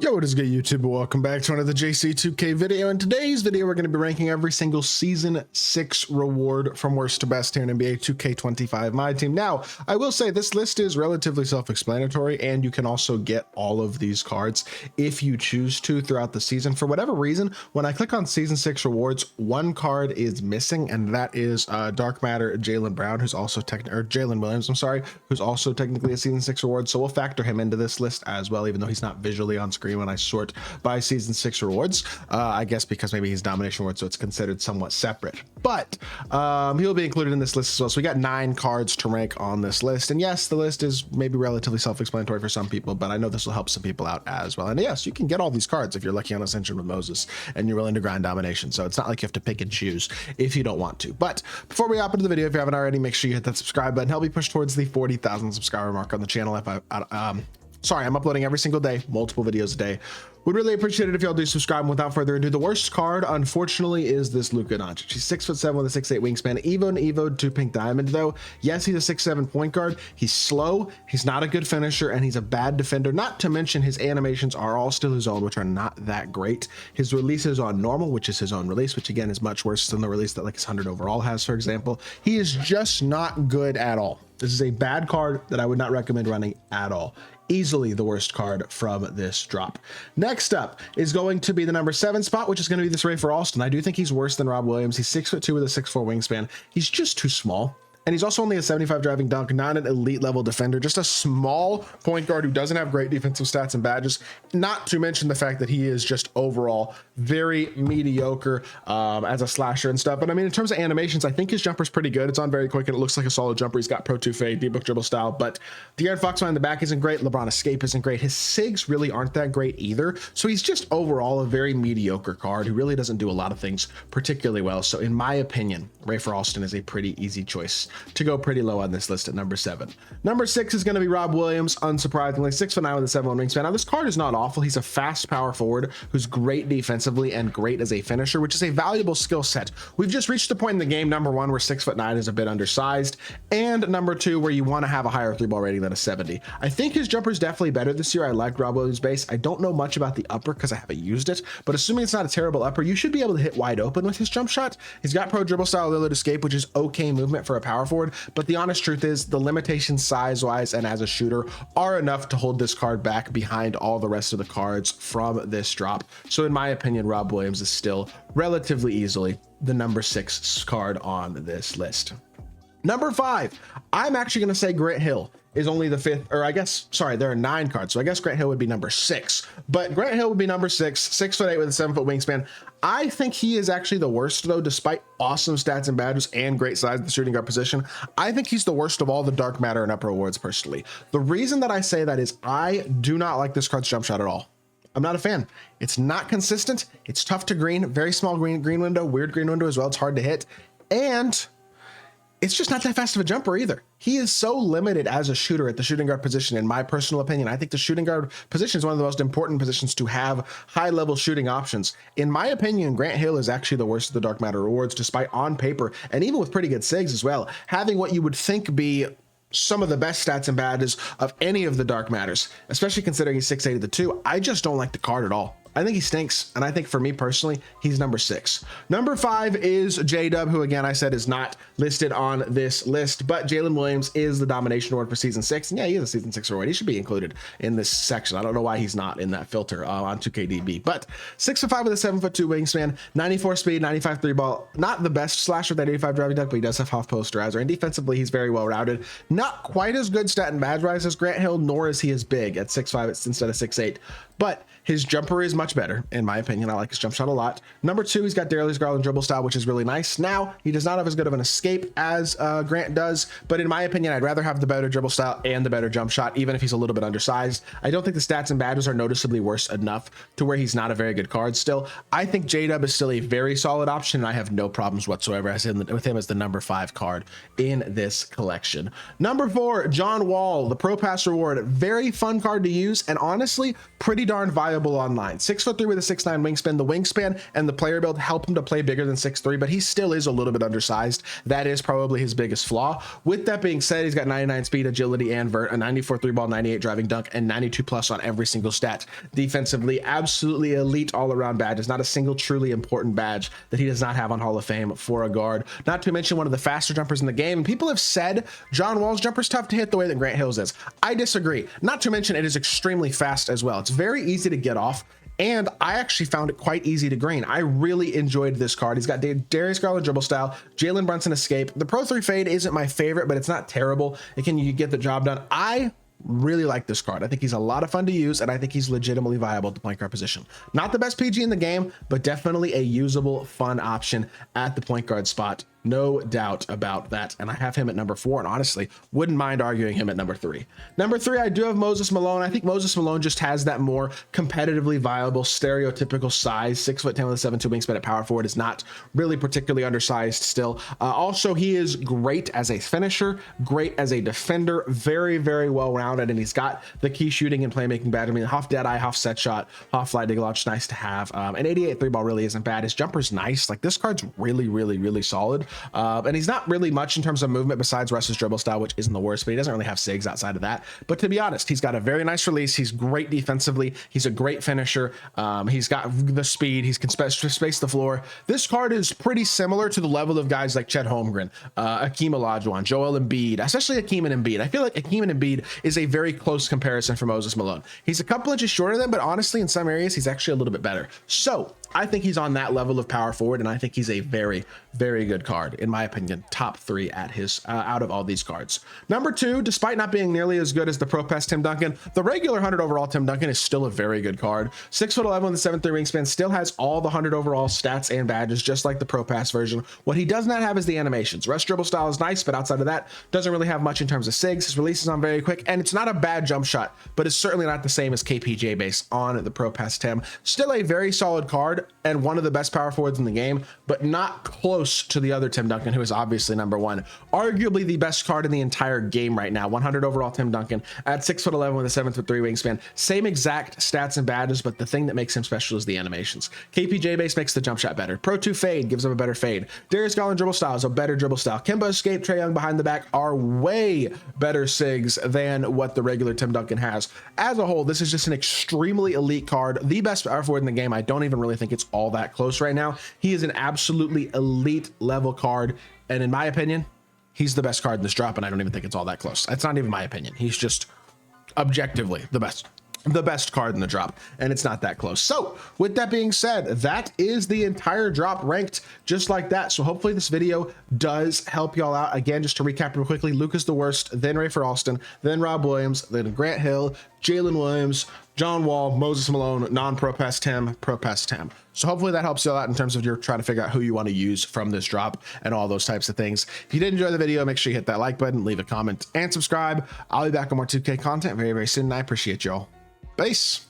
Yo, what is good, YouTube? Welcome back to another JC2K video. In today's video, we're going to be ranking every single Season 6 reward from worst to best here in NBA 2K25 MyTEAM. Now, I will say this list is relatively self-explanatory, and you can also get all of these cards if you choose to throughout the season. For whatever reason, when I click on Season 6 rewards, one card is missing, and that is Dark Matter Jalen Brown, who's also Jalen Williams, I'm sorry, who's also technically a Season 6 reward. So we'll factor him into this list as well, even though he's not visually on screen when I sort by Season 6 rewards. I guess because maybe he's domination reward, so it's considered somewhat separate, but he'll be included in this list as well. So we got 9 cards to rank on this list, and yes, the list is maybe relatively self-explanatory for some people, but I know this will help some people out as well. And yes, you can get all these cards if you're lucky on Ascension with Moses and you're willing to grind domination, so it's not like you have to pick and choose if you don't want to. But before we hop into the video, if you haven't already, make sure you hit that subscribe button. Help me push towards the 40,000 subscriber mark on the channel. If I'm uploading every single day, multiple videos a day. Would really appreciate it if y'all do subscribe. And without further ado, the worst card, unfortunately, is this Luka Doncic. He's 6'7" with a 6'8" wingspan. Evoed to Pink Diamond, though. Yes, he's a 6'7" point guard. He's slow. He's not a good finisher, and he's a bad defender. Not to mention his animations are all still his own, which are not that great. His release is on normal, which is his own release, which again is much worse than the release that like his 100 overall has, for example. He is just not good at all. This is a bad card that I would not recommend running at all. Easily the worst card from this drop. Next up is going to be the number 7 spot, which is going to be this Rafer Alston. I do think he's worse than Rob Williams. He's 6'2" with a 6'4" wingspan. He's just too small. And he's also only a 75 driving dunk, not an elite level defender, just a small point guard who doesn't have great defensive stats and badges, not to mention the fact that he is just overall very mediocre as a slasher and stuff. But I mean, in terms of animations, I think his jumper's pretty good. It's on very quick and it looks like a solid jumper. He's got Pro 2 fade, D-book dribble style, but De'Aaron Fox behind the back isn't great. LeBron escape isn't great. His SIGs really aren't that great either. So he's just overall a very mediocre card who really doesn't do a lot of things particularly well. So in my opinion, Rafer Alston is a pretty easy choice to go pretty low on this list at number 7. Number 6 is going to be Rob Williams, unsurprisingly, 6'9" with a 7'1" wingspan. Now this card is not awful. He's a fast power forward who's great defensively and great as a finisher, which is a valuable skill set. We've just reached the point in the game, number 1, where 6'9" is a bit undersized, and number 2, where you want to have a higher 3-ball rating than a 70. I think his jumper is definitely better this year. I like Rob Williams' base. I don't know much about the upper because I haven't used it, but assuming it's not a terrible upper, you should be able to hit wide open with his jump shot. He's got pro dribble style Lillard escape, which is okay movement for a power forward, but the honest truth is the limitations size-wise and as a shooter are enough to hold this card back behind all the rest of the cards from this drop. So in my opinion, Rob Williams is still relatively easily the number 6 card on this list. Number 5, I'm actually going to say Grant Hill is only the 5th, or I guess, sorry, there are 9 cards, so I guess Grant Hill would be number 6, but Grant Hill would be number 6, 6'8" with a 7-foot wingspan. I think he is actually the worst, though, despite awesome stats and badges and great size in the shooting guard position. I think he's the worst of all the Dark Matter and upper awards, personally. The reason that I say that is I do not like this card's jump shot at all. I'm not a fan. It's not consistent. It's tough to green, very small green window, weird green window as well. It's hard to hit, and it's just not that fast of a jumper either. He is so limited as a shooter at the shooting guard position, in my personal opinion. I think the shooting guard position is one of the most important positions to have high-level shooting options. In my opinion, Grant Hill is actually the worst of the Dark Matter rewards, despite on paper, and even with pretty good SIGs as well, having what you would think be some of the best stats and badges of any of the Dark Matters, especially considering he's 6'8" of the 2. I just don't like the card at all. I think he stinks, and I think for me personally, he's number 6. Number 5 is J-Dub, who again I said is not listed on this list, but Jalen Williams is the domination award for Season 6, and yeah, he is a Season 6 award. He should be included in this section. I don't know why he's not in that filter on 2KDB, but 6'5" with a 7'2" wingspan, 94 speed, 95 3-ball. Not the best slasher with that 85 driving dunk, but he does have half posterizer, and defensively he's very well routed. Not quite as good stat and badge wise as Grant Hill, nor is he as big at 6'5" instead of 6'8", but his jumper is much better, in my opinion. I like his jump shot a lot. Number 2, he's got Darius Garland dribble style, which is really nice. Now, he does not have as good of an escape as Grant does, but in my opinion, I'd rather have the better dribble style and the better jump shot, even if he's a little bit undersized. I don't think the stats and badges are noticeably worse enough to where he's not a very good card still. I think J-Dub is still a very solid option, and I have no problems whatsoever with him as the number 5 card in this collection. Number 4, John Wall, the Pro Pass reward. Very fun card to use, and honestly, pretty darn viable online. 6'3" with a 6'9" wingspan. The wingspan and the player build help him to play bigger than 6'3", but he still is a little bit undersized. That is probably his biggest flaw. With that being said, he's got 99 speed, agility, and vert, a 94 3 ball, 98 driving dunk, and 92 plus on every single stat. Defensively, absolutely elite all-around badges. Not a single truly important badge that he does not have on Hall of Fame for a guard. Not to mention one of the faster jumpers in the game. And people have said John Wall's jumper is tough to hit the way that Grant Hill's is. I disagree. Not to mention it is extremely fast as well. It's very easy to get off, and I actually found it quite easy to green. I really enjoyed this card. He's got Darius Garland dribble style, Jalen Brunson escape. The Pro 3 fade isn't my favorite, but it's not terrible. You get the job done. I really like this card. I think he's a lot of fun to use, and I think he's legitimately viable at the point guard position. Not the best PG in the game, but definitely a usable, fun option at the point guard spot. No doubt about that. And I have him at number 4, and honestly wouldn't mind arguing him at number 3. Number 3, I do have Moses Malone. I think Moses Malone just has that more competitively viable, stereotypical size. 6'10" with a 7'2" wingspan at power forward, is not really particularly undersized still. Also, he is great as a finisher, great as a defender, very, very well rounded, and he's got the key shooting and playmaking badge. I mean, half dead eye, half set shot, half fly dig launch, nice to have. An 88 3 ball really isn't bad. His jumper's nice. Like, this card's really, really, really solid. And he's not really much in terms of movement besides Russ's dribble style, which isn't the worst, but he doesn't really have SIGs outside of that. But to be honest, he's got a very nice release. He's great defensively. He's a great finisher. He's got the speed. He can space the floor. This card is pretty similar to the level of guys like Chet Holmgren, Akeem Olajuwon, Joel Embiid, especially Akeem and Embiid. I feel like Akeem and Embiid is a very close comparison for Moses Malone. He's a couple inches shorter than, but honestly, in some areas, he's actually a little bit better. So I think he's on that level of power forward, and I think he's a very, very good card. In my opinion, top 3 at his out of all these cards. Number 2, despite not being nearly as good as the Pro Pass Tim Duncan, the regular 100 overall Tim Duncan is still a very good card. 6'11" with a 7'3" wingspan, still has all the 100 overall stats and badges, just like the Pro Pass version. What he does not have is the animations. Rush dribble style is nice, but outside of that, doesn't really have much in terms of SIGs. His release is on very quick, and it's not a bad jump shot, but it's certainly not the same as KPJ base on the Pro Pass Tim. Still a very solid card, and one of the best power forwards in the game, but not close to the other Tim Duncan, who is obviously number 1. Arguably the best card in the entire game right now. 100 overall Tim Duncan at 6'11" with a 7'3" wingspan. Same exact stats and badges, but the thing that makes him special is the animations. KPJ base makes the jump shot better. Pro 2 fade gives him a better fade. Darius Garland dribble style is a better dribble style. Kemba escape, Trae Young behind the back are way better SIGs than what the regular Tim Duncan has. As a whole, this is just an extremely elite card. The best power forward in the game. I don't even really think it's all that close right now. He is an absolutely elite level card, and in my opinion, he's the best card in this drop, and I don't even think it's all that close. That's not even my opinion. He's just objectively the best card in the drop, and it's not that close. So with that being said, that is the entire drop ranked just like that. So hopefully this video does help y'all out. Again, just to recap real quickly, Luka's the worst, then Rafer Alston, then Rob Williams, then Grant Hill, Jalen Williams, John Wall, Moses Malone, non-Pro Pass Tim, Pro Pass Tim. So hopefully that helps you out in terms of you're trying to figure out who you want to use from this drop and all those types of things. If you did enjoy the video, make sure you hit that like button, leave a comment, and subscribe. I'll be back on more 2K content very, very soon, and I appreciate y'all. Peace.